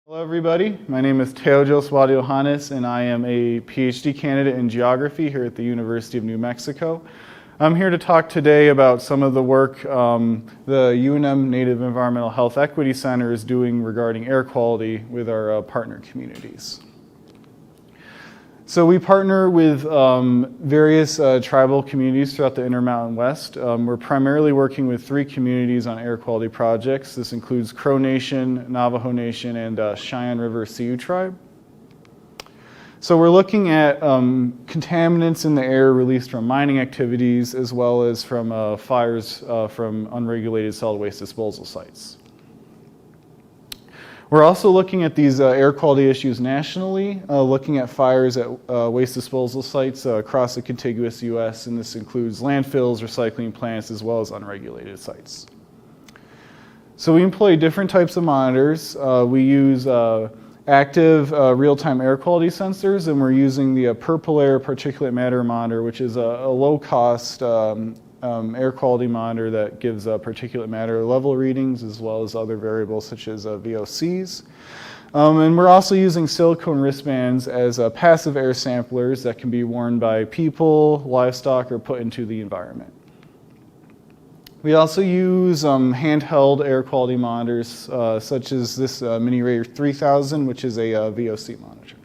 Hello everybody, my name is Teojo Swadi-Johannes and I am a PhD candidate in geography here at the University of New Mexico. I'm here to talk today about some of the work the UNM Native Environmental Health Equity Center is doing regarding air quality with our partner communities. So we partner with various tribal communities throughout the Intermountain West. We're primarily working with 3 communities on air quality projects. This includes Crow Nation, Navajo Nation, and Cheyenne River Sioux Tribe. So we're looking at contaminants in the air released from mining activities as well as from fires from unregulated solid waste disposal sites. We're also looking at these air quality issues nationally, looking at fires at waste disposal sites across the contiguous U.S., and this includes landfills, recycling plants, as well as unregulated sites. So we employ different types of monitors. We use active real-time air quality sensors, and we're using the purple air particulate matter monitor, which is a low-cost air quality monitor that gives particulate matter level readings as well as other variables such as VOCs. And we're also using silicone wristbands as passive air samplers that can be worn by people, livestock, or put into the environment. We also use handheld air quality monitors such as this Mini Ray 3000, which is a VOC monitor.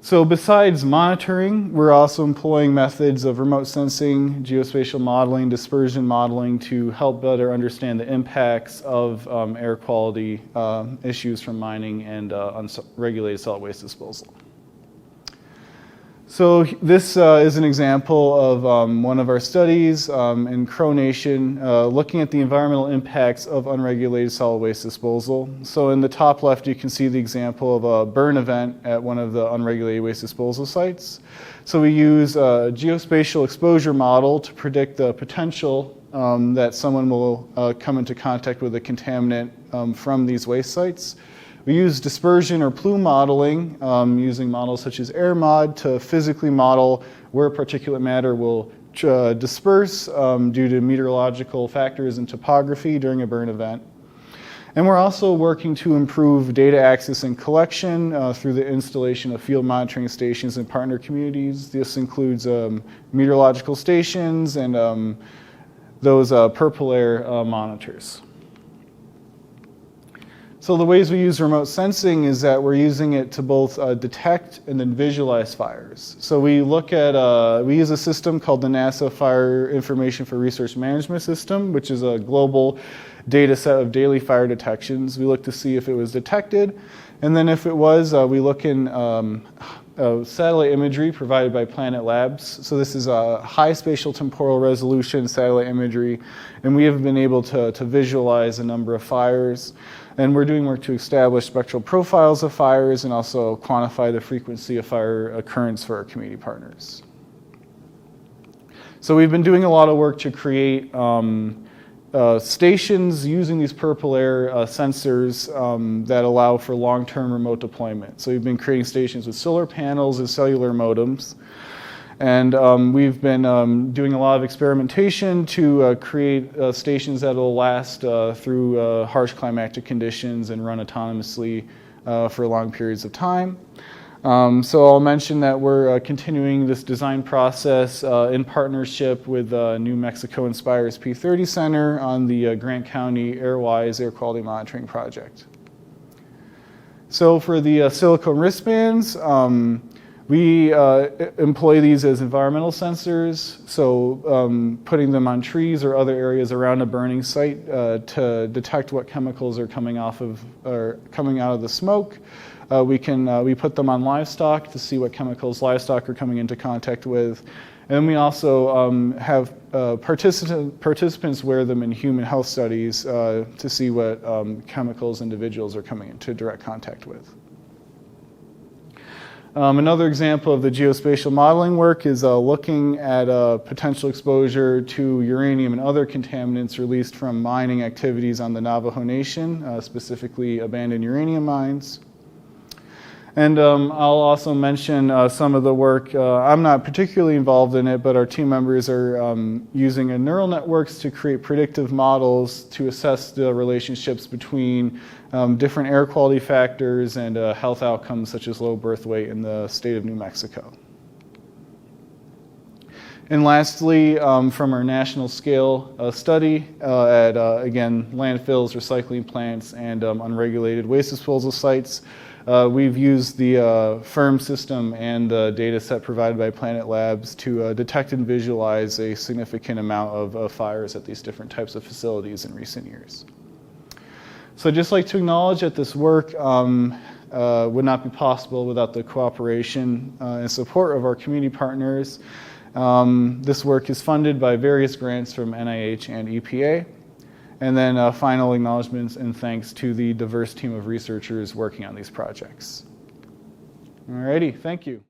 So besides monitoring, we're also employing methods of remote sensing, geospatial modeling, dispersion modeling to help better understand the impacts of air quality issues from mining and unregulated solid waste disposal. So this is an example of one of our studies in Crow Nation looking at the environmental impacts of unregulated solid waste disposal. So in the top left you can see the example of a burn event at one of the unregulated waste disposal sites. So we use a geospatial exposure model to predict the potential that someone will come into contact with a contaminant from these waste sites. We use dispersion or plume modeling using models such as AirMod to physically model where particulate matter will disperse due to meteorological factors and topography during a burn event. And we're also working to improve data access and collection through the installation of field monitoring stations in partner communities. This includes meteorological stations and those purple air monitors. So the ways we use remote sensing is that we're using it to both detect and then visualize fires. So we look at, we use a system called the NASA Fire Information for Resource Management System, which is a global data set of daily fire detections. We look to see if it was detected, and then if it was, we look in satellite imagery provided by Planet Labs. So this is a high spatial temporal resolution satellite imagery, and we have been able to visualize a number of fires. And we're doing work to establish spectral profiles of fires and also quantify the frequency of fire occurrence for our community partners. So we've been doing a lot of work to create stations using these purple air sensors that allow for long-term remote deployment. So we've been creating stations with solar panels and cellular modems. And we've been doing a lot of experimentation to create stations that will last through harsh climatic conditions and run autonomously for long periods of time. So I'll mention that we're continuing this design process in partnership with New Mexico Inspires P30 Center on the Grant County Airwise Air Quality Monitoring Project. So for the silicone wristbands, we employ these as environmental sensors, so putting them on trees or other areas around a burning site to detect what chemicals are coming out of the smoke. We put them on livestock to see what chemicals livestock are coming into contact with, and we also have participants wear them in human health studies to see what chemicals individuals are coming into direct contact with. Another example of the geospatial modeling work is looking at potential exposure to uranium and other contaminants released from mining activities on the Navajo Nation, specifically abandoned uranium mines. And I'll also mention some of the work. I'm not particularly involved in it, but our team members are using neural networks to create predictive models to assess the relationships between different air quality factors and health outcomes such as low birth weight in the state of New Mexico. And lastly, from our national scale study at, again, landfills, recycling plants, and unregulated waste disposal sites, we've used the FIRM system and the data set provided by Planet Labs to detect and visualize a significant amount of fires at these different types of facilities in recent years. So I'd just like to acknowledge that this work would not be possible without the cooperation and support of our community partners. This work is funded by various grants from NIH and EPA. And then final acknowledgments and thanks to the diverse team of researchers working on these projects. Alrighty, thank you.